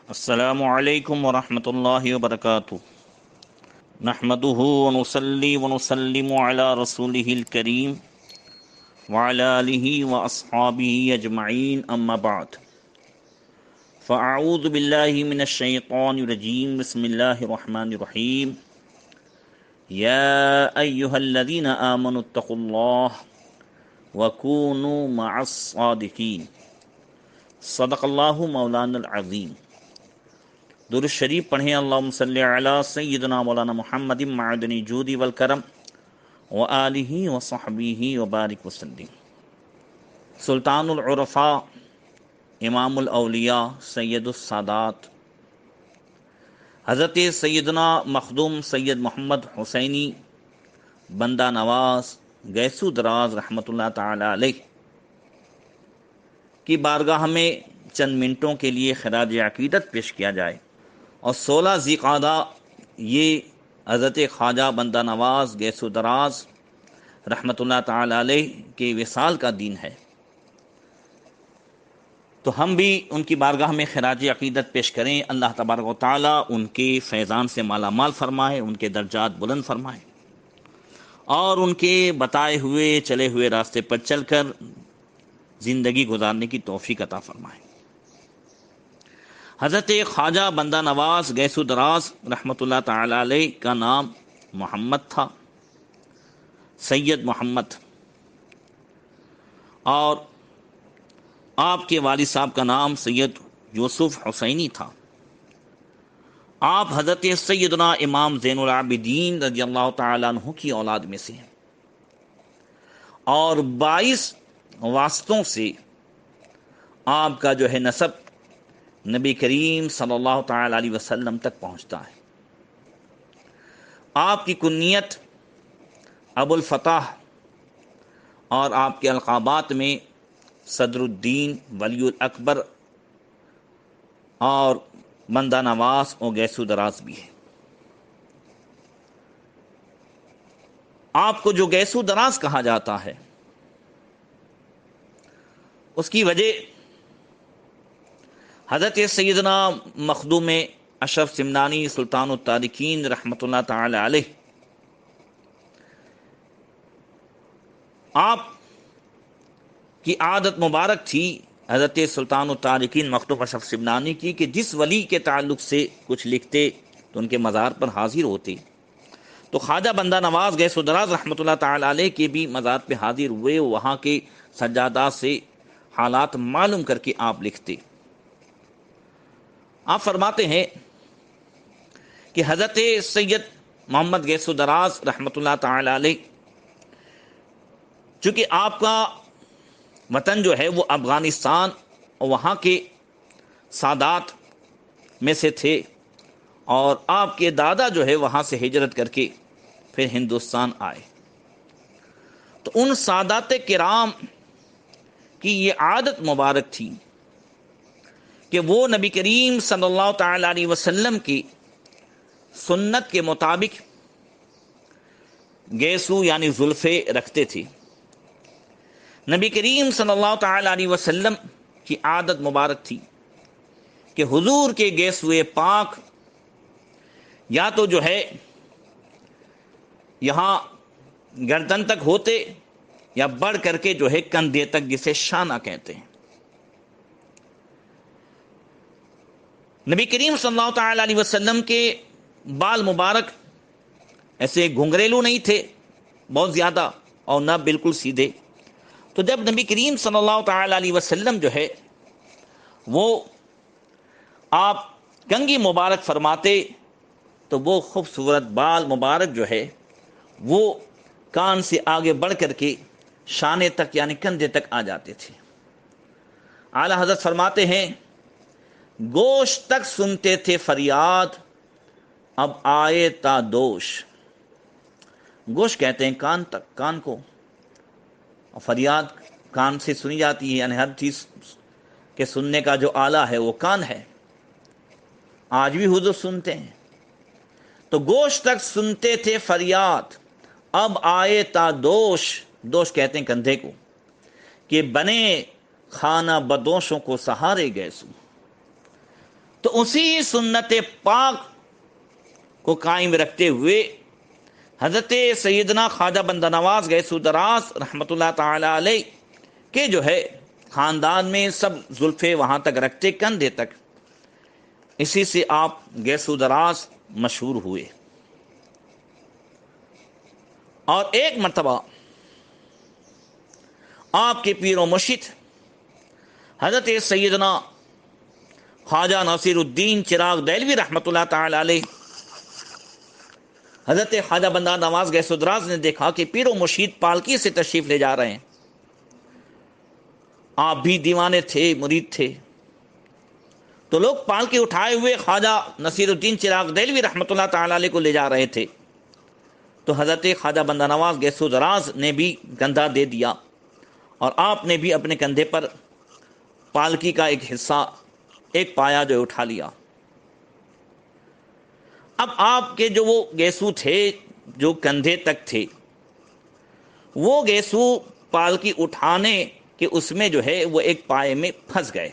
السلام علیکم ورحمۃ اللہ وبرکاتہ۔ نحمده ونصلي ونسلم على رسوله الكريم وعلى آله وأصحابه أجمعين، أما بعد، فأعوذ بالله من الشيطان الرجيم، بسم الله الرحمن الرحيم۔ يا أيها الذين آمنوا اتقوا الله وكونوا مع الصادقين، صدق الله مولانا العظيم۔ درود شریف پڑھیں، اللہم صلی علی سیدنا مولانا محمد معدن جود والکرم وآلہ وصحبہ وبارک وسلم۔ سلطان العرفاء، امام الاولیاء، سید السادات، حضرت سیدنا مخدوم سید محمد حسینی بندہ نواز گیسو دراز رحمۃ اللہ تعالی علیہ کی بارگاہ میں چند منٹوں کے لیے خراج عقیدت پیش کیا جائے۔ اور 16 ذی قعدہ یہ حضرت خواجہ بندہ نواز گیسو دراز رحمۃ اللہ تعالی علیہ کے وصال کا دن ہے، تو ہم بھی ان کی بارگاہ میں خراج عقیدت پیش کریں۔ اللہ تبارک و تعالی ان کے فیضان سے مالا مال فرمائے، ان کے درجات بلند فرمائے، اور ان کے بتائے ہوئے چلے ہوئے راستے پر چل کر زندگی گزارنے کی توفیق عطا فرمائے۔ حضرت خواجہ بندہ نواز گیسو دراز رحمۃ اللہ تعالی علیہ کا نام محمد تھا، سید محمد، اور آپ کے والد صاحب کا نام سید یوسف حسینی تھا۔ آپ حضرت سیدنا امام زین العابدین رضی اللہ تعالیٰ عنہ کی اولاد میں سے ہیں، اور 22 واسطوں سے آپ کا جو ہے نسب نبی کریم صلی اللہ تعالی علیہ وسلم تک پہنچتا ہے۔ آپ کی کنیت ابو الفتح، اور آپ کے القابات میں صدر الدین، ولی الاکبر اور بندہ نواز اور گیسو دراز بھی ہے۔ آپ کو جو گیسو دراز کہا جاتا ہے اس کی وجہ حضرت سیدنا مخدوم اشرف سمنانی سلطان التارکین رحمۃ اللہ تعالی علیہ، آپ کی عادت مبارک تھی حضرت سلطان التارکین مخدوم اشرف سمنانی کی کہ جس ولی کے تعلق سے کچھ لکھتے تو ان کے مزار پر حاضر ہوتے، تو خواجہ بندہ نواز گیسو دراز رحمۃ اللہ تعالی علیہ کے بھی مزار پہ حاضر ہوئے، وہاں کے سجادات سے حالات معلوم کر کے آپ لکھتے۔ آپ فرماتے ہیں کہ حضرت سید محمد گیسو دراز رحمۃ اللہ تعالی علیہ، چونکہ آپ کا وطن جو ہے وہ افغانستان اور وہاں کے سادات میں سے تھے، اور آپ کے دادا جو ہے وہاں سے ہجرت کر کے پھر ہندوستان آئے، تو ان سادات کرام کی یہ عادت مبارک تھی کہ وہ نبی کریم صلی اللہ تعالی علیہ وسلم کی سنت کے مطابق گیسو یعنی زلفے رکھتے تھے۔ نبی کریم صلی اللہ تعالی علیہ وسلم کی عادت مبارک تھی کہ حضور کے گیسوئے پاک یا تو جو ہے یہاں گردن تک ہوتے، یا بڑھ کر کے جو ہے کندھے تک، جسے شانہ کہتے ہیں۔ نبی کریم صلی اللہ تعالی علیہ وسلم کے بال مبارک ایسے گھنگریلو نہیں تھے بہت زیادہ، اور نہ بالکل سیدھے، تو جب نبی کریم صلی اللہ تعالی علیہ وسلم جو ہے وہ آپ کنگھی مبارک فرماتے، تو وہ خوبصورت بال مبارک جو ہے وہ کان سے آگے بڑھ کر کے شانے تک یعنی کندھے تک آ جاتے تھے۔ اعلی حضرت فرماتے ہیں گوشت تک سنتے تھے فریاد، اب آئے تا دوش۔ گوشت کہتے ہیں کان تک، کان کو، اور فریاد کان سے سنی جاتی ہے، یعنی ہر چیز کے سننے کا جو آلہ ہے وہ کان ہے۔ آج بھی حضور سنتے ہیں، تو گوشت تک سنتے تھے فریاد، اب آئے تا دوش، دوش کہتے ہیں کندھے کو، کہ بنے خانہ بدوشوں کو سہارے گیسو۔ تو تو اسی سنت پاک کو قائم رکھتے ہوئے حضرت سیدنا خواجہ بندہ نواز گیسو دراز رحمۃ اللہ تعالی علیہ کے جو ہے خاندان میں سب زلفے وہاں تک رکھتے، کندھے تک، اسی سے آپ گیسو دراز مشہور ہوئے۔ اور ایک مرتبہ آپ کے پیر و مرشد حضرت سیدنا خواجہ ناصر الدین چراغ دہلوی رحمۃ اللہ تعالی علیہ، حضرت خواجہ بندہ نواز گیسو دراز نے دیکھا کہ پیر و مرشد پالکی سے تشریف لے جا رہے ہیں۔ آپ بھی دیوانے تھے، مرید تھے، تو لوگ پالکی اٹھائے ہوئے خواجہ نصیر الدین چراغ دہلوی رحمۃ اللہ تعالی علیہ کو لے جا رہے تھے، تو حضرت خواجہ بندہ نواز گیسو دراز نے بھی کندھا دے دیا اور آپ نے بھی اپنے کندھے پر پالکی کا ایک حصہ، ایک پایا جو اٹھا لیا۔ اب آپ کے جو وہ گیسو تھے جو کندھے تک تھے، وہ گیسو پالکی اٹھانے کے اس میں جو ہے وہ ایک پائے میں پھنس گئے،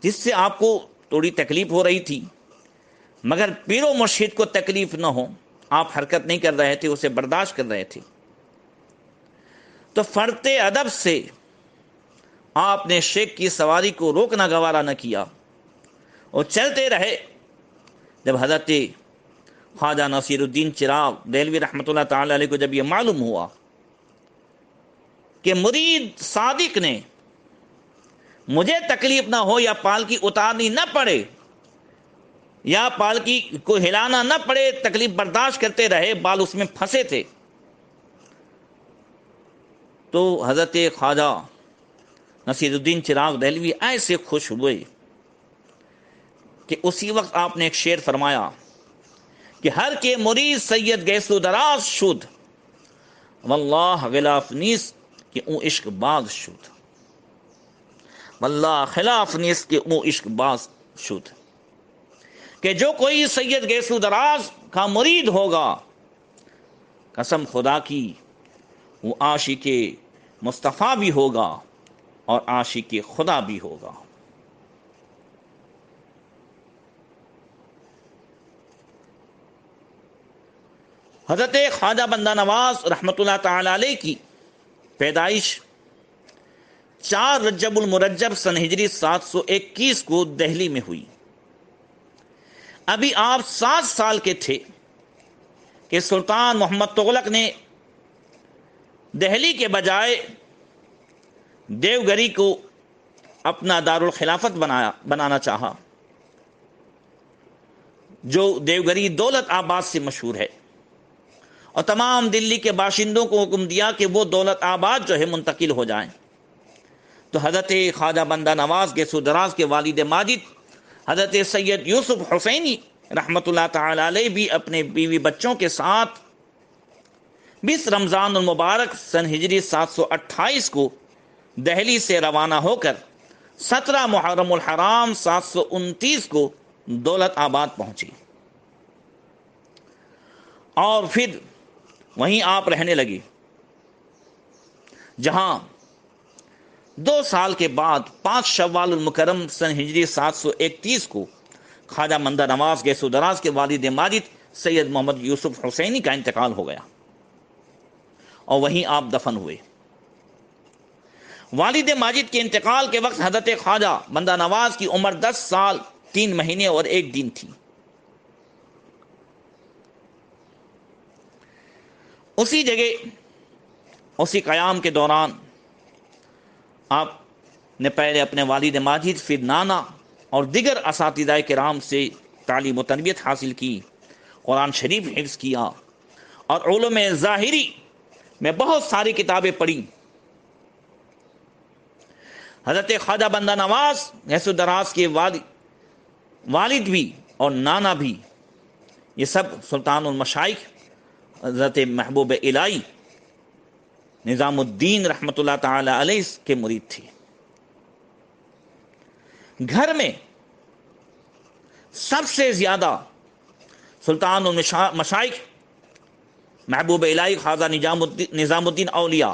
جس سے آپ کو تھوڑی تکلیف ہو رہی تھی، مگر پیر و مرشد کو تکلیف نہ ہو، آپ حرکت نہیں کر رہے تھے، اسے برداشت کر رہے تھے۔ تو فرط ادب سے آپ نے شیخ کی سواری کو روکنا گوارا نہ کیا اور چلتے رہے۔ جب حضرت خواجہ نصیر الدین چراغ دہلوی رحمۃ اللہ تعالی علیہ کو جب یہ معلوم ہوا کہ مرید صادق نے مجھے تکلیف نہ ہو یا پالکی اتارنی نہ پڑے یا پالکی کو ہلانا نہ پڑے، تکلیف برداشت کرتے رہے، بال اس میں پھنسے تھے، تو حضرت خواجہ نصیر الدین چراغ دہلوی ایسے خوش ہوئے کہ اسی وقت آپ نے ایک شعر فرمایا کہ ہر کے مرید سید گیسو دراز شد، واللہ غلاف نیس کہ اون عشق باز شد، واللہ خلاف نیس کہ اون عشق باز شد، کہ جو کوئی سید گیسو دراز کا مرید ہوگا، قسم خدا کی وہ عاشق مصطفیٰ بھی ہوگا اور عاشق خدا بھی ہوگا۔ حضرت خواجہ بندہ نواز رحمۃ اللہ تعالی علیہ کی پیدائش 4 رجب المرجب سن ہجری 721 کو دہلی میں ہوئی۔ ابھی آپ 7 سال کے تھے کہ سلطان محمد تغلق نے دہلی کے بجائے دیوگری کو اپنا دارالخلافت بنانا چاہا، جو دیوگری دولت آباد سے مشہور ہے، اور تمام دلی کے باشندوں کو حکم دیا کہ وہ دولت آباد جو ہے منتقل ہو جائیں۔ تو حضرت خواجہ بندہ نواز گیسو دراز کے والد ماجد حضرت سید یوسف حسینی رحمۃ اللہ تعالی علیہ بھی اپنے بیوی بچوں کے ساتھ 20 رمضان المبارک سن ہجری 728 کو دہلی سے روانہ ہو کر 17 محرم الحرام 729 کو دولت آباد پہنچی اور پھر وہیں آپ رہنے لگی، جہاں 2 سال کے بعد 5 شوال المکرم سن ہجری 731 کو خواجہ بندہ نواز گیسو دراز کے والد ماجد سید محمد یوسف حسینی کا انتقال ہو گیا اور وہیں آپ دفن ہوئے۔ والد ماجد کے انتقال کے وقت حضرت خواجہ بندہ نواز کی عمر 10 سال 3 مہینے اور 1 دن تھی۔ اسی جگہ، اسی قیام کے دوران آپ نے پہلے اپنے والد ماجد، پھر نانا اور دیگر اساتذہ کرام سے تعلیم و تربیت حاصل کی، قرآن شریف حفظ کیا اور علوم ظاہری میں بہت ساری کتابیں پڑھی۔ حضرت خواجہ بندہ نواز گیسو دراز کے والد بھی اور نانا بھی، یہ سب سلطان المشائخ حضرت محبوب الہی نظام الدین رحمۃ اللہ تعالی علیہ کے مرید تھے۔ گھر میں سب سے زیادہ سلطان المشائخ محبوب الہی خواجہ نظام الدین اولیاء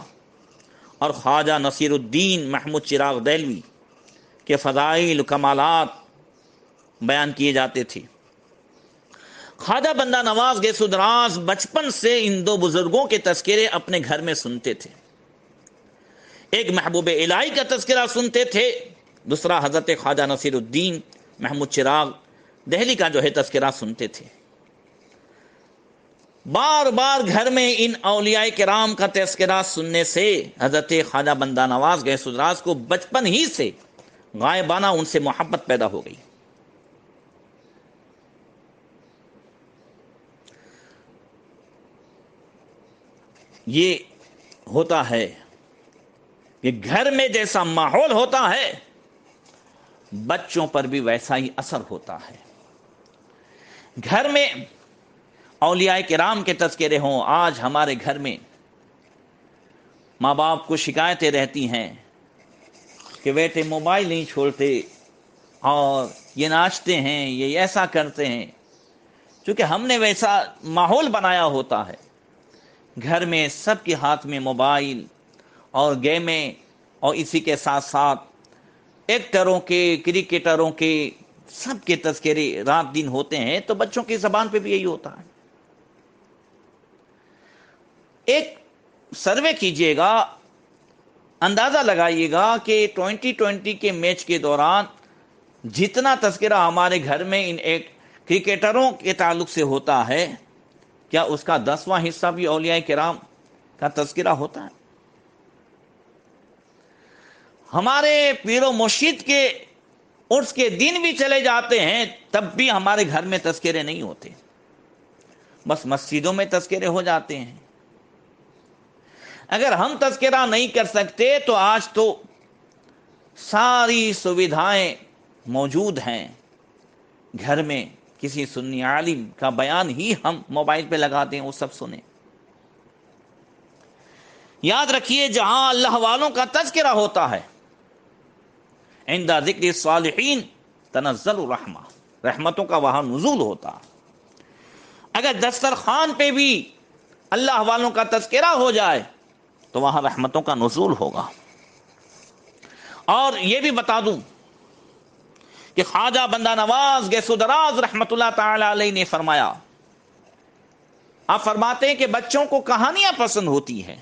اور خواجہ نصیر الدین محمود چراغ دہلوی کے فضائل و کمالات بیان کیے جاتے تھے۔ خواجہ بندہ نواز گیسو دراز بچپن سے ان دو بزرگوں کے تذکرے اپنے گھر میں سنتے تھے۔ ایک محبوب الہی کا تذکرہ سنتے تھے، دوسرا حضرت خواجہ نصیر الدین محمود چراغ دہلی کا جو ہے تذکرہ سنتے تھے۔ بار بار گھر میں ان اولیاء کرام کا تذکرہ سننے سے حضرت خواجہ بندہ نواز گیسو دراز کو بچپن ہی سے غائبانہ ان سے محبت پیدا ہو گئی۔ یہ ہوتا ہے کہ گھر میں جیسا ماحول ہوتا ہے بچوں پر بھی ویسا ہی اثر ہوتا ہے۔ گھر میں اولیاء کرام کے تذکرے ہوں، آج ہمارے گھر میں ماں باپ کو شکایتیں رہتی ہیں کہ بیٹے موبائل نہیں چھوڑتے اور یہ ناچتے ہیں، یہ ایسا کرتے ہیں، چونکہ ہم نے ویسا ماحول بنایا ہوتا ہے۔ گھر میں سب کے ہاتھ میں موبائل اور گیمیں، اور اسی کے ساتھ ساتھ ایکٹروں کے، کرکٹروں کے، سب کے تذکرے رات دن ہوتے ہیں، تو بچوں کی زبان پہ بھی یہی ہوتا ہے۔ ایک سروے کیجئے گا، اندازہ لگائیے گا کہ 2020 کے میچ کے دوران جتنا تذکرہ ہمارے گھر میں ان ایک کرکٹروں کے تعلق سے ہوتا ہے، کیا اس کا 10واں حصہ بھی اولیاء کرام کا تذکرہ ہوتا ہے؟ ہمارے پیر و مرشد کے عرس کے دن بھی چلے جاتے ہیں، تب بھی ہمارے گھر میں تذکرے نہیں ہوتے، بس مسجدوں میں تذکرے ہو جاتے ہیں۔ اگر ہم تذکرہ نہیں کر سکتے تو آج تو ساری سویدھائیں موجود ہیں، گھر میں کسی سنی عالم کا بیان ہی ہم موبائل پہ لگا دیں، وہ سب سنیں۔ یاد رکھیے، جہاں اللہ والوں کا تذکرہ ہوتا ہے، عند ذکر الصالحین تنزل الرحمہ، رحمتوں کا وہاں نزول ہوتا۔ اگر دسترخوان پہ بھی اللہ والوں کا تذکرہ ہو جائے تو وہاں رحمتوں کا نزول ہوگا۔ اور یہ بھی بتا دوں کہ خواجہ بندہ نواز گیسو دراز رحمت اللہ تعالی علیہ نے فرمایا، آپ فرماتے ہیں کہ بچوں کو کہانیاں پسند ہوتی ہیں،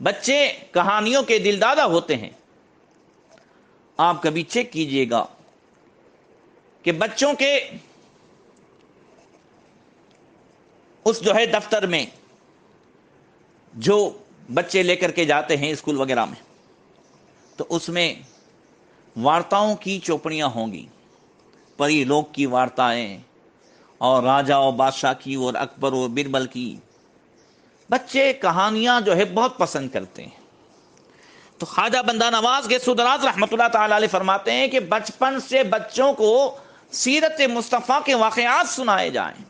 بچے کہانیوں کے دلدادہ ہوتے ہیں۔ آپ کبھی چیک کیجئے گا کہ بچوں کے اس جو ہے دفتر میں جو بچے لے کر کے جاتے ہیں اسکول وغیرہ میں، تو اس میں وارتاؤں کی چوپڑیاں ہوں گی، پری لوگ کی وارتائیں، اور راجہ اور بادشاہ کی، اور اکبر اور بربل کی۔ بچے کہانیاں جو ہے بہت پسند کرتے ہیں۔ تو خواجہ بندہ نواز گیسو دراز رحمت اللہ تعالی علیہ فرماتے ہیں کہ بچپن سے بچوں کو سیرت مصطفیٰ کے واقعات سنائے جائیں،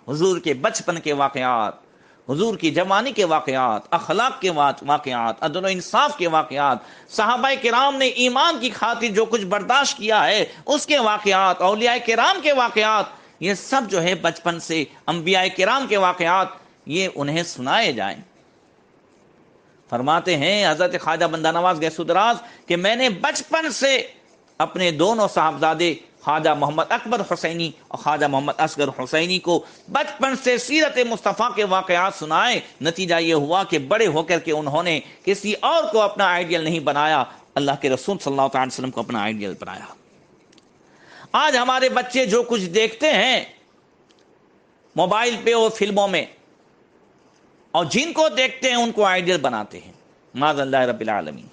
حضور کے بچپن کے واقعات، حضور کی جوانی کے واقعات، اخلاق کے واقعات، عدل و انصاف کے واقعات، صحابہ کرام نے ایمان کی خاطر جو کچھ برداشت کیا ہے اس کے واقعات، اولیاء کرام کے واقعات، یہ سب جو ہے بچپن سے انبیاء کرام کے واقعات یہ انہیں سنائے جائیں۔ فرماتے ہیں حضرت خواجہ بندہ نواز گیسو دراز کہ میں نے بچپن سے اپنے دونوں صاحبزادے خواجہ محمد اکبر حسینی اور خواجہ محمد اصغر حسینی کو بچپن سے سیرت مصطفیٰ کے واقعات سنائے۔ نتیجہ یہ ہوا کہ بڑے ہو کر کے انہوں نے کسی اور کو اپنا آئیڈیل نہیں بنایا، اللہ کے رسول صلی اللہ علیہ وسلم کو اپنا آئیڈیل بنایا۔ آج ہمارے بچے جو کچھ دیکھتے ہیں موبائل پہ اور فلموں میں، اور جن کو دیکھتے ہیں ان کو آئیڈیل بناتے ہیں، معاذ اللہ رب العالمین،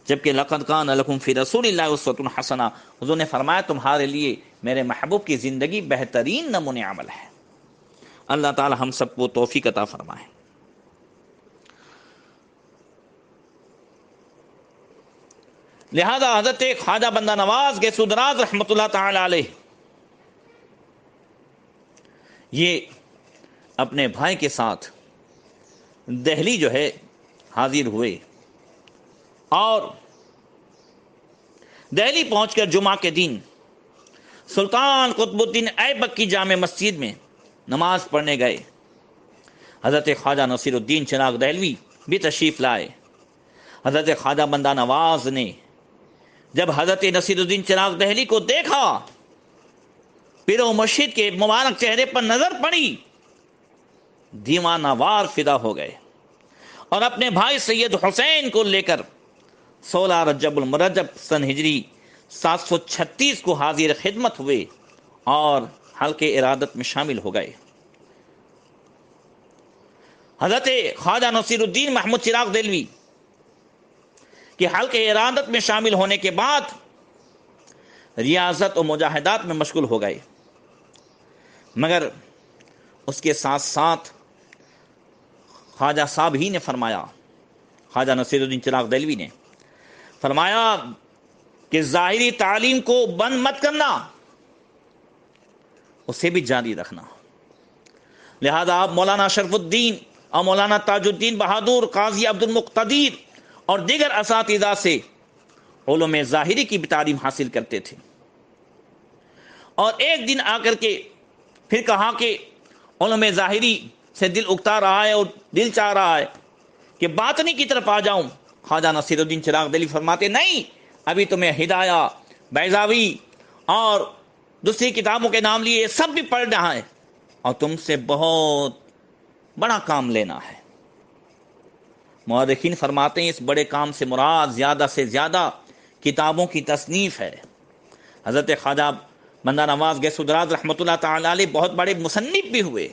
جبکہ لقد کان لکم فی رسول اللہ اسوۃ حسنہ، حضور نے فرمایا تمہارے لیے میرے محبوب کی زندگی بہترین نمونہ عمل ہے۔ اللہ تعالی ہم سب کو توفیق عطا فرمائے۔ لہذا حضرت خواجہ بندہ نواز گیسو دراز رحمت اللہ تعالی علیہ یہ اپنے بھائی کے ساتھ دہلی جو ہے حاضر ہوئے، اور دہلی پہنچ کر جمعہ کے دن سلطان قطب الدین ایبک کی جامع مسجد میں نماز پڑھنے گئے۔ حضرت خواجہ نصیر الدین چراغ دہلوی بھی تشریف لائے۔ حضرت خواجہ بندہ نواز نے جب حضرت نصیر الدین چراغ دہلی کو دیکھا، پیر و مرشد کے مبارک چہرے پر نظر پڑی، دیوانہ وار فدا ہو گئے اور اپنے بھائی سید حسین کو لے کر 16 رجب المرجب سن ہجری 736 کو حاضر خدمت ہوئے اور حلق ارادت میں شامل ہو گئے۔ حضرت خواجہ نصیر الدین محمود چراغ دہلوی کہ حلق ارادت میں شامل ہونے کے بعد ریاضت و مجاہدات میں مشغول ہو گئے، مگر اس کے ساتھ ساتھ خواجہ صاحب ہی نے فرمایا، خواجہ نصیر الدین چراغ دہلوی نے فرمایا کہ ظاہری تعلیم کو بند مت کرنا، اسے بھی جاری رکھنا۔ لہذا آپ مولانا شرف الدین اور مولانا تاج الدین بہادر، قاضی عبد المقتدر اور دیگر اساتذہ سے علوم ظاہری کی بھی تعلیم حاصل کرتے تھے، اور ایک دن آ کر کے پھر کہا کہ علوم ظاہری سے دل اکتا رہا ہے اور دل چاہ رہا ہے کہ باطنی کی طرف آ جاؤں۔ خواجہ نصیر الدین چراغ دہلوی فرماتے نہیں، ابھی تمہیں ہدایہ، بیضاوی اور دوسری کتابوں کے نام لیے یہ سب بھی پڑھنا ہے اور تم سے بہت بڑا کام لینا ہے۔ مورخین فرماتے ہیں اس بڑے کام سے مراد زیادہ سے زیادہ کتابوں کی تصنیف ہے۔ حضرت خواجہ بندہ نواز گیس دراز رحمۃ اللہ تعالی علیہ بہت بڑے مصنف بھی ہوئے،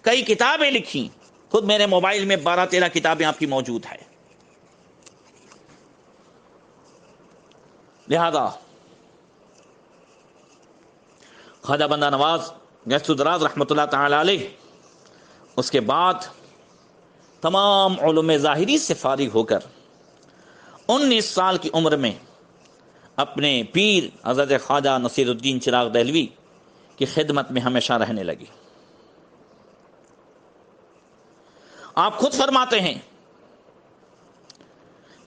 کئی کتابیں لکھی، خود میرے موبائل میں 12-13 کتابیں آپ کی موجود ہے۔ لہذا خواجہ بندہ نواز گیس دراز رحمۃ اللہ تعالی علیہ اس کے بعد تمام علوم ظاہری سے فارغ ہو کر 19 سال کی عمر میں اپنے پیر حضرت خواجہ نصیر الدین چراغ دہلوی کی خدمت میں ہمیشہ رہنے لگی۔ آپ خود فرماتے ہیں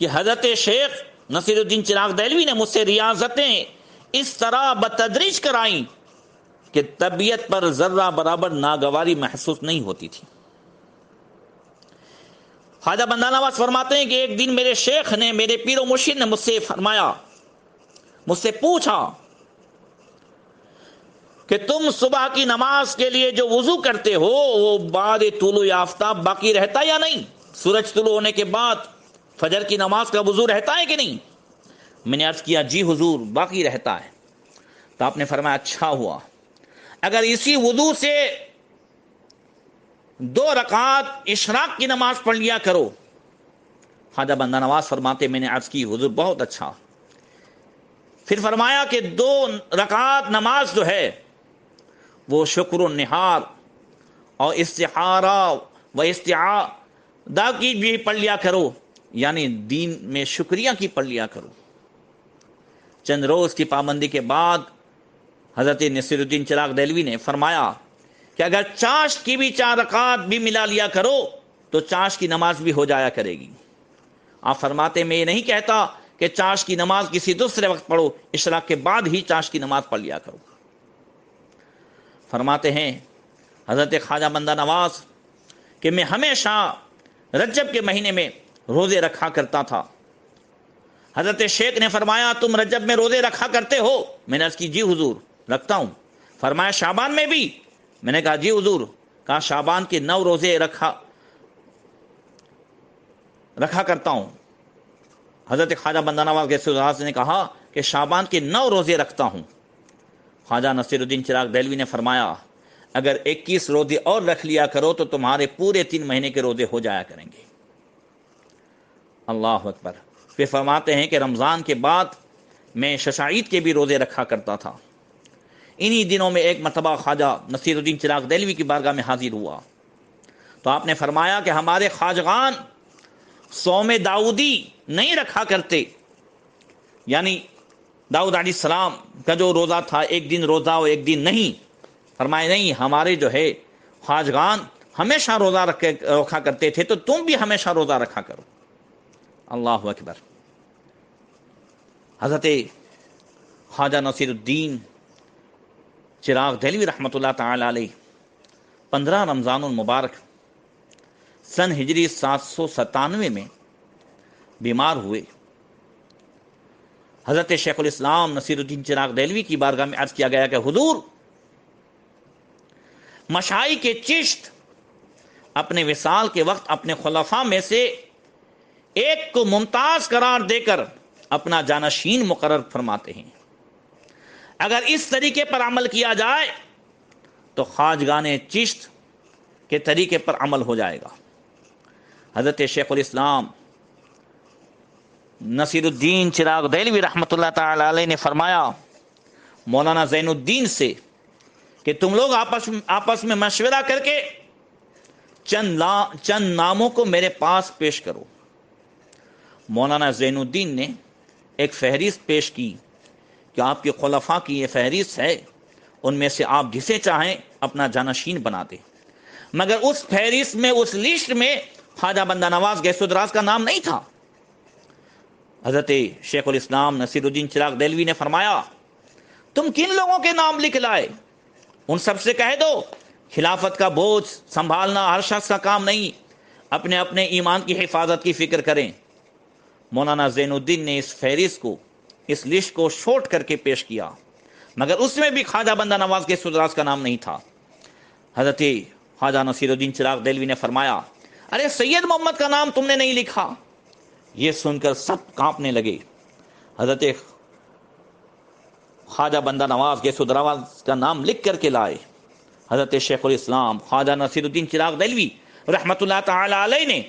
کہ حضرت شیخ نصیر الدین چراغ دہلوی نے مجھ سے ریاضتیں اس طرح بتدریج کرائیں کہ طبیعت پر ذرہ برابر ناگواری محسوس نہیں ہوتی تھی۔ خواجہ بندہ نواز فرماتے ہیں کہ ایک دن میرے شیخ نے، میرے پیر و مرشد نے مجھ سے فرمایا، مجھ سے پوچھا کہ تم صبح کی نماز کے لیے جو وضو کرتے ہو وہ بعد طلوع آفتاب باقی رہتا یا نہیں؟ سورج طلوع ہونے کے بعد فجر کی نماز کا وضو رہتا ہے کہ نہیں؟ میں نے عرض کیا جی حضور باقی رہتا ہے۔ تو آپ نے فرمایا اچھا ہوا، اگر اسی وضو سے 2 رکعات اشراق کی نماز پڑھ لیا کرو۔ خواجہ بندہ نواز فرماتے میں نے عرض کی حضور بہت اچھا۔ پھر فرمایا کہ 2 رکعات نماز جو ہے وہ شکر و نہار اور استخارہ و استعادہ کی بھی پڑھ لیا کرو، یعنی دین میں شکریہ کی پڑھ لیا کرو۔ چند روز کی پابندی کے بعد حضرت نصیر الدین چراغ دہلوی نے فرمایا کہ اگر چاشت کی بھی 4 رکعات بھی ملا لیا کرو تو چاشت کی نماز بھی ہو جایا کرے گی۔ آپ فرماتے میں یہ نہیں کہتا کہ چاشت کی نماز کسی دوسرے وقت پڑھو، اشراق کے بعد ہی چاشت کی نماز پڑھ لیا کرو۔ فرماتے ہیں حضرت خواجہ بندہ نواز کہ میں ہمیشہ رجب کے مہینے میں روزے رکھا کرتا تھا۔ حضرت شیخ نے فرمایا تم رجب میں روزے رکھا کرتے ہو؟ میں نے عرض کی جی حضور رکھتا ہوں۔ فرمایا شعبان میں بھی؟ میں نے کہا جی حضور۔ کہا شعبان کے 9 روزے رکھا کرتا ہوں۔ حضرت خواجہ بندہ نواز گیس دراز نے کہا کہ شعبان کے 9 روزے رکھتا ہوں۔ خواجہ نصیر الدین چراغ دہلوی نے فرمایا اگر 21 روزے اور رکھ لیا کرو تو تمہارے پورے 3 مہینے کے روزے ہو جایا کریں گے۔ اللہ اکبر۔ پھر فرماتے ہیں کہ رمضان کے بعد میں ششاعید کے بھی روزے رکھا کرتا تھا۔ انہی دنوں میں ایک مرتبہ خواجہ نصیر الدین چراغ دہلوی کی بارگاہ میں حاضر ہوا تو آپ نے فرمایا کہ ہمارے خواجگان صوم داؤدی نہیں رکھا کرتے، یعنی داؤد علیہ السلام کا جو روزہ تھا ایک دن روزہ اور ایک دن نہیں۔ فرمایا نہیں، ہمارے جو ہے خواجگان ہمیشہ روزہ رکھا کرتے تھے تو تم بھی ہمیشہ روزہ رکھا کرو۔ اللہ اکبر۔ حضرت خواجہ نصیر الدین چراغ دہلوی رحمۃ اللہ تعالی علیہ 15 رمضان المبارک سن ہجری 797 میں بیمار ہوئے حضرت شیخ الاسلام نصیر الدین چراغ دہلوی کی بارگاہ میں عرض کیا گیا کہ حضور، مشائخ چشت اپنے وصال کے وقت اپنے خلفاء میں سے ایک کو ممتاز قرار دے کر اپنا جانشین مقرر فرماتے ہیں۔ اگر اس طریقے پر عمل کیا جائے تو خواجگان چشت کے طریقے پر عمل ہو جائے گا۔ حضرت شیخ الاسلام نصیر الدین چراغ دہلوی رحمۃ اللہ تعالی علیہ نے فرمایا مولانا زین الدین سے کہ تم لوگ آپس میں مشورہ کر کے چند ناموں کو میرے پاس پیش کرو۔ مولانا زین الدین نے ایک فہرست پیش کی کہ آپ کے خلفاء کی یہ فہرست ہے، ان میں سے آپ جسے چاہیں اپنا جانشین بنا دیں، مگر اس فہرست میں، اس لسٹ میں خواجہ بندہ نواز گیس و دراز کا نام نہیں تھا۔ حضرت شیخ الاسلام نصیر الدین چراغ دہلوی نے فرمایا تم کن لوگوں کے نام لکھ لائے؟ ان سب سے کہہ دو خلافت کا بوجھ سنبھالنا ہر شخص کا کام نہیں، اپنے اپنے ایمان کی حفاظت کی فکر کریں۔ مولانا زین الدین نے اس فہرست کو، اس لسٹ کو شورٹ کر کے پیش کیا، مگر اس میں بھی خواجہ بندہ نواز گیس و دراز کا نام نہیں تھا۔ حضرت خواجہ نصیر الدین چراغ دہلوی نے فرمایا ارے سید محمد کا نام تم نے نہیں لکھا۔ یہ سن کر سب کانپنے لگے۔ حضرت خواجہ بندہ نواز گیس و دراز کا نام لکھ کر کے لائے۔ حضرت شیخ الاسلام خواجہ نصیر الدین چراغ دہلوی رحمۃ اللہ تعالی علیہ نے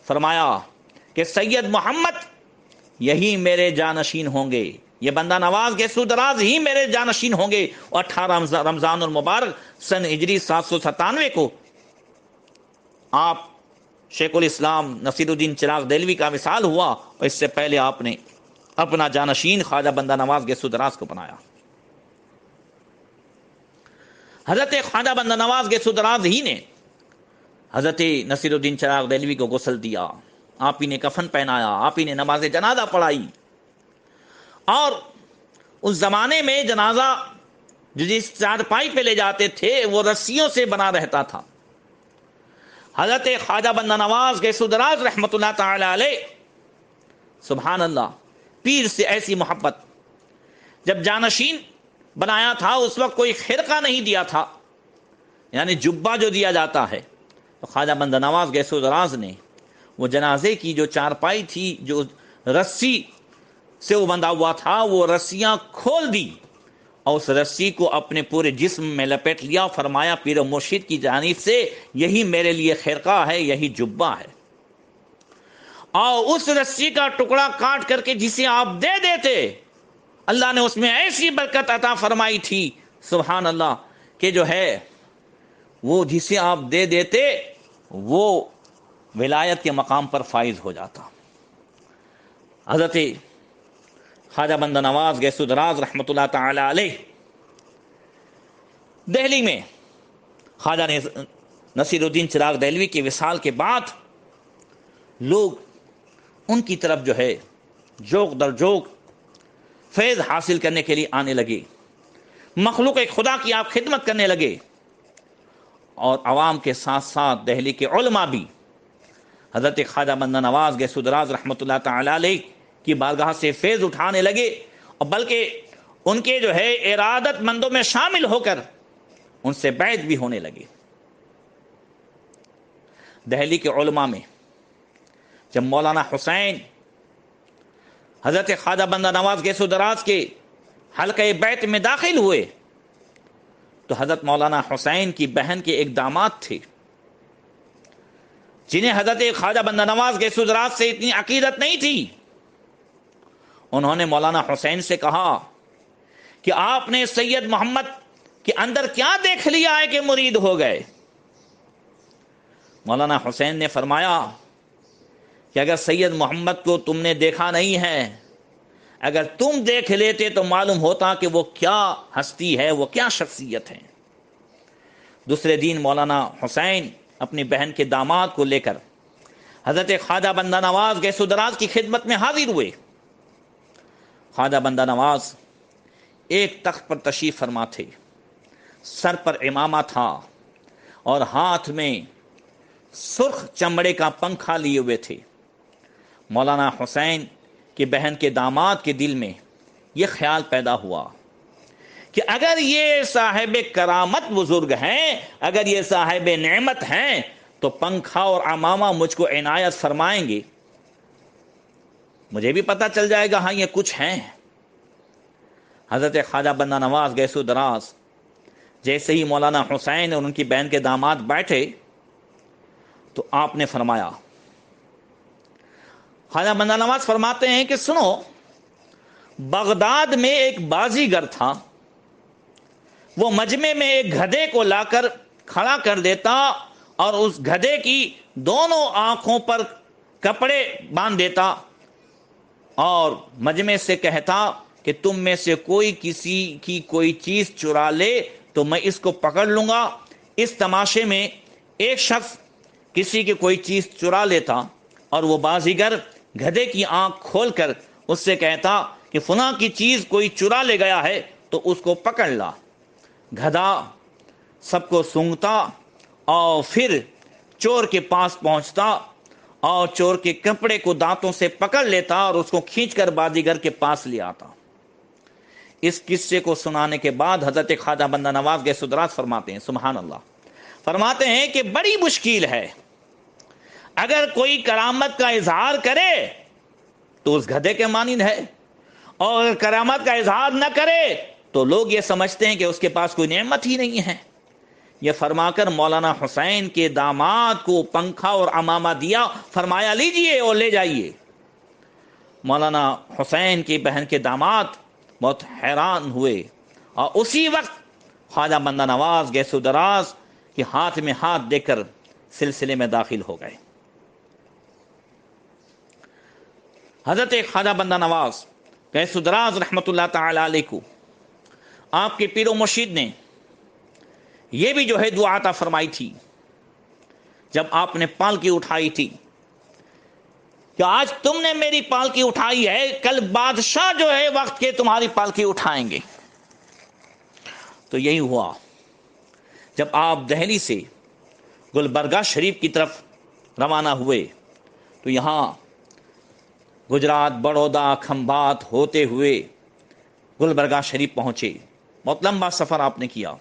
فرمایا کہ سید محمد یہی میرے جانشین ہوں گے، یہ بندہ نواز گیس و دراز ہی میرے جانشین ہوں گے۔ اور 18 رمضان المبارک سن ہجری 797 کو آپ شیخ الاسلام نصیر الدین چراغ دہلوی کا وصال ہوا، اور اس سے پہلے آپ نے اپنا جانشین خواجہ بندہ نواز گیس و دراز کو بنایا۔ حضرت خواجہ بندہ نواز گیس و دراز ہی نے حضرت نصیر الدین چراغ دہلوی کو غسل دیا، آپ ہی نے کفن پہنایا، آپ ہی نے نماز جنازہ پڑھائی۔ اور اس زمانے میں جنازہ جو جس چارپائی پہ لے جاتے تھے وہ رسیوں سے بنا رہتا تھا۔ حضرت خواجہ بندہ نواز گیس و دراز رحمۃ اللہ تعالی علیہ، سبحان اللہ، پیر سے ایسی محبت۔ جب جانشین بنایا تھا اس وقت کوئی خرقہ نہیں دیا تھا، یعنی جبہ جو دیا جاتا ہے، تو خواجہ بندہ نواز گیس و دراز نے وہ جنازے کی جو چارپائی تھی، جو رسی سے وہ بندھا ہوا تھا، وہ رسیاں کھول دی اور اس رسی کو اپنے پورے جسم میں لپیٹ لیا، فرمایا پیر و مرشد کی جانب سے یہی میرے لیے خرقہ ہے، یہی جبہ ہے۔ اور اس رسی کا ٹکڑا کاٹ کر کے جسے آپ دے دیتے، اللہ نے اس میں ایسی برکت عطا فرمائی تھی، سبحان اللہ، کہ جو ہے وہ جسے آپ دے دیتے وہ ولایت کے مقام پر فائز ہو جاتا۔ حضرت خواجہ بندہ نواز گیس و دراز رحمۃ اللہ تعالی علیہ دہلی میں خواجہ نصیر الدین چراغ دہلوی کے وصال کے بعد لوگ ان کی طرف جو ہے جوق در جوق فیض حاصل کرنے کے لیے آنے لگے، مخلوق خدا کی آپ خدمت کرنے لگے، اور عوام کے ساتھ ساتھ دہلی کے علماء بھی حضرت خواجہ بندہ نواز گیس و دراز رحمۃ اللہ تعالی علیہ کی بارگاہ سے فیض اٹھانے لگے، اور بلکہ ان کے جو ہے ارادت مندوں میں شامل ہو کر ان سے بیعت بھی ہونے لگے۔ دہلی کے علماء میں جب مولانا حسین حضرت خواجہ بندہ نواز گیس و دراز کے حلقہ بیعت میں داخل ہوئے تو حضرت مولانا حسین کی بہن کے ایک داماد تھے جنہیں حضرت خواجہ بندہ نواز گیس و دراز سے اتنی عقیدت نہیں تھی۔ انہوں نے مولانا حسین سے کہا کہ آپ نے سید محمد کے اندر کیا دیکھ لیا ہے کہ مرید ہو گئے؟ مولانا حسین نے فرمایا کہ اگر سید محمد کو تم نے دیکھا نہیں ہے، اگر تم دیکھ لیتے تو معلوم ہوتا کہ وہ کیا ہستی ہے، وہ کیا شخصیت ہے۔ دوسرے دن مولانا حسین اپنی بہن کے داماد کو لے کر حضرت خواجہ بندہ نواز گیس و دراز کی خدمت میں حاضر ہوئے۔ خواجہ بندہ نواز ایک تخت پر تشریف فرما تھے، سر پر عمامہ تھا اور ہاتھ میں سرخ چمڑے کا پنکھا لیے ہوئے تھے۔ مولانا حسین کہ بہن کے داماد کے دل میں یہ خیال پیدا ہوا کہ اگر یہ صاحب کرامت بزرگ ہیں، اگر یہ صاحب نعمت ہیں، تو پنکھا اور عمامہ مجھ کو عنایت فرمائیں گے، مجھے بھی پتہ چل جائے گا ہاں یہ کچھ ہیں۔ حضرت خواجہ بندہ نواز گیس و دراز جیسے ہی مولانا حسین اور ان کی بہن کے داماد بیٹھے تو آپ نے فرمایا، خواجہ بندہ نواز فرماتے ہیں کہ سنو، بغداد میں ایک بازیگر تھا، وہ مجمع میں ایک گدھے کو لا کر کھڑا کر دیتا اور اس گدھے کی دونوں آنکھوں پر کپڑے باندھ دیتا اور مجمع سے کہتا کہ تم میں سے کوئی کسی کی کوئی چیز چرا لے تو میں اس کو پکڑ لوں گا۔ اس تماشے میں ایک شخص کسی کی کوئی چیز چرا لیتا اور وہ بازیگر گدھے کی آنکھ کھول کر اس سے کہتا کہ فلاں کی چیز کوئی چرا لے گیا ہے تو اس کو پکڑ لا۔ گدھا سب کو سونگھتا اور پھر چور کے پاس پہنچتا اور چور کے کپڑے کو دانتوں سے پکڑ لیتا اور اس کو کھینچ کر بازیگر کے پاس لے آتا۔ اس قصے کو سنانے کے بعد حضرت خواجہ بندہ نواز گیس و دراز فرماتے ہیں، سبحان اللہ، فرماتے ہیں کہ بڑی مشکل ہے اگر کوئی کرامت کا اظہار کرے تو اس گدھے کے مانند ہے، اور اگر کرامت کا اظہار نہ کرے تو لوگ یہ سمجھتے ہیں کہ اس کے پاس کوئی نعمت ہی نہیں ہے۔ یہ فرما کر مولانا حسین کے داماد کو پنکھا اور عمامہ دیا، فرمایا لیجئے اور لے جائیے۔ مولانا حسین کی بہن کے داماد بہت حیران ہوئے اور اسی وقت خواجہ بندہ نواز گیس و دراز کے ہاتھ میں ہاتھ دے کر سلسلے میں داخل ہو گئے۔ حضرت خواجہ بندہ نواز گیس و دراز رحمۃ اللہ تعالی علیہ کو آپ کے پیر و مرشد نے یہ بھی جو ہے دعا عطا فرمائی تھی جب آپ نے پالکی اٹھائی تھی کہ آج تم نے میری پالکی اٹھائی ہے، کل بادشاہ جو ہے وقت کے تمہاری پالکی اٹھائیں گے۔ تو یہی ہوا جب آپ دہلی سے گلبرگہ شریف کی طرف روانہ ہوئے تو یہاں گجرات، بڑودہ، کھمبات ہوتے ہوئے گلبرگہ شریف پہنچے۔ بہت لمبا سفر آپ نے کیا۔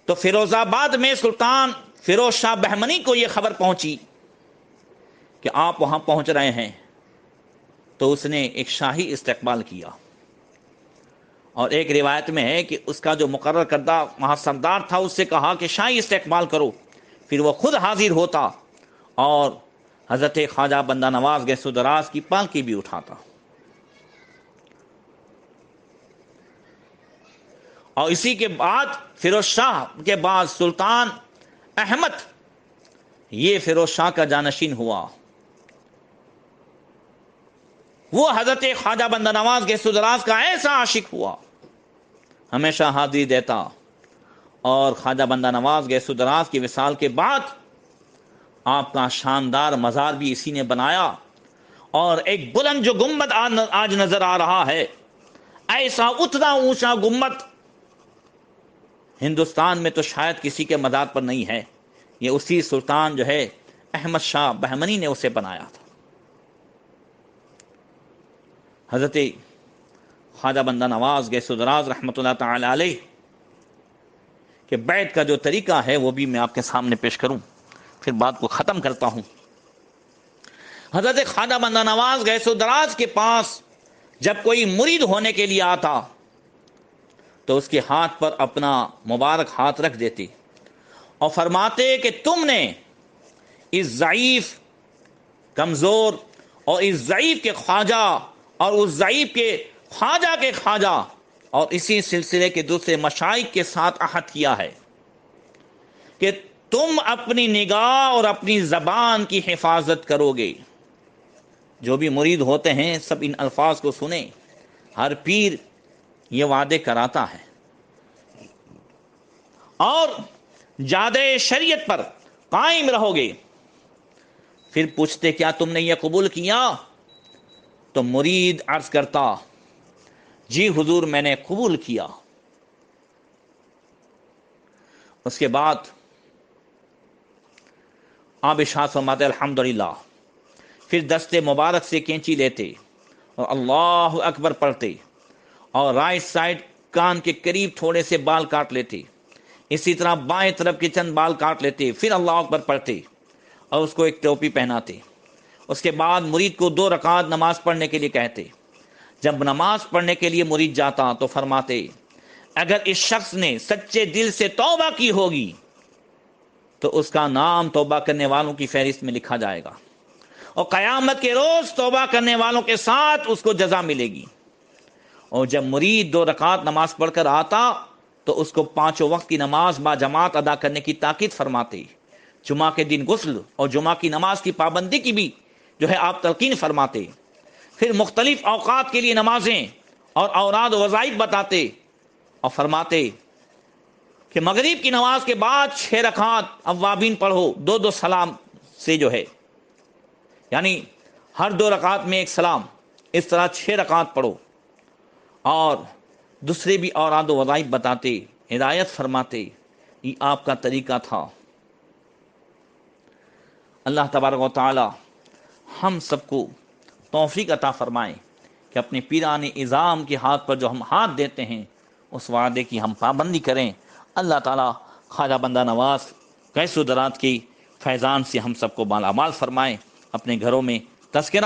تو فیروز آباد میں سلطان فیروز شاہ بہمنی کو یہ خبر پہنچی کہ آپ وہاں پہنچ رہے ہیں، تو اس نے ایک شاہی استقبال کیا، اور ایک روایت میں ہے کہ اس کا جو مقرر کردہ وہاں سردار تھا اس سے کہا کہ شاہی استقبال کرو، پھر وہ خود حاضر ہوتا اور حضرت خواجہ بندہ نواز گیس و دراز کی پالکی بھی اٹھاتا۔ اور اسی کے بعد فیروز شاہ کے بعد سلطان احمد یہ فیروز شاہ کا جانشین ہوا۔ وہ حضرت خواجہ بندہ نواز گیس و دراز کا ایسا عاشق ہوا، ہمیشہ حاضری دیتا، اور خواجہ بندہ نواز گیس و دراز کی وصال کے بعد آپ کا شاندار مزار بھی اسی نے بنایا، اور ایک بلند جو گنبد آج نظر آ رہا ہے، ایسا اتنا اونچا گنبد ہندوستان میں تو شاید کسی کے مزار پر نہیں ہے، یہ اسی سلطان جو ہے احمد شاہ بہمنی نے اسے بنایا تھا۔ حضرت خواجہ بندہ نواز گیس و دراز رحمۃ اللہ تعالی علیہ کہ بیعت کا جو طریقہ ہے وہ بھی میں آپ کے سامنے پیش کروں، پھر بات کو ختم کرتا ہوں۔ حضرت خواجہ بندہ نواز گیس و دراز کے پاس جب کوئی مرید ہونے کے لیے آتا تو اس کے ہاتھ پر اپنا مبارک ہاتھ رکھ دیتے اور فرماتے کہ تم نے اس ضعیف، کمزور اور اس ضعیف کے خواجہ اور اس ضعیف کے خواجہ کے خواجہ اور اسی سلسلے کے دوسرے مشائخ کے ساتھ عہد کیا ہے کہ تم اپنی نگاہ اور اپنی زبان کی حفاظت کرو گے۔ جو بھی مرید ہوتے ہیں سب ان الفاظ کو سنیں، ہر پیر یہ وعدے کراتا ہے، اور جادے شریعت پر قائم رہو گے۔ پھر پوچھتے کیا تم نے یہ قبول کیا؟ تو مرید عرض کرتا جی حضور میں نے قبول کیا۔ اس کے بعد آپ ارشاد فرماتے الحمدللہ، پھر دست مبارک سے کینچی لیتے اور اللہ اکبر پڑھتے، اور رائٹ سائڈ کان کے قریب تھوڑے سے بال کاٹ لیتے، اسی طرح بائیں طرف کے چند بال کاٹ لیتے، پھر اللہ اکبر پڑھتے اور اس کو ایک ٹوپی پہناتے۔ اس کے بعد مرید کو 2 رکعت نماز پڑھنے کے لیے کہتے۔ جب نماز پڑھنے کے لیے مرید جاتا تو فرماتے اگر اس شخص نے سچے دل سے توبہ کی ہوگی تو اس کا نام توبہ کرنے والوں کی فہرست میں لکھا جائے گا، اور قیامت کے روز توبہ کرنے والوں کے ساتھ اس کو جزا ملے گی۔ اور جب مرید 2 رکعت نماز پڑھ کر آتا تو اس کو 5 وقت کی نماز با جماعت ادا کرنے کی تاکید فرماتے۔ جمعہ کے دن غسل اور جمعہ کی نماز کی پابندی کی بھی جو ہے آپ تلقین فرماتے۔ پھر مختلف اوقات کے لیے نمازیں اور اوراد و وظائف بتاتے اور فرماتے کہ مغرب کی نماز کے بعد 6 رکعت اوابین پڑھو، 2 سلام سے جو ہے، یعنی ہر 2 رکعت میں 1 سلام، اس طرح 6 رکعت پڑھو، اور دوسرے بھی اوراد و وظائف بتاتے، ہدایت فرماتے۔ یہ آپ کا طریقہ تھا۔ اللہ تبارک و تعالی ہم سب کو توفیق عطا فرمائے کہ اپنے پیران اعظام کے ہاتھ پر جو ہم ہاتھ دیتے ہیں اس وعدے کی ہم پابندی کریں۔ اللہ تعالی خواجہ بندہ نواز کیس و درات کی فیضان سے ہم سب کو مالا مال فرمائے، اپنے گھروں میں تذکرہ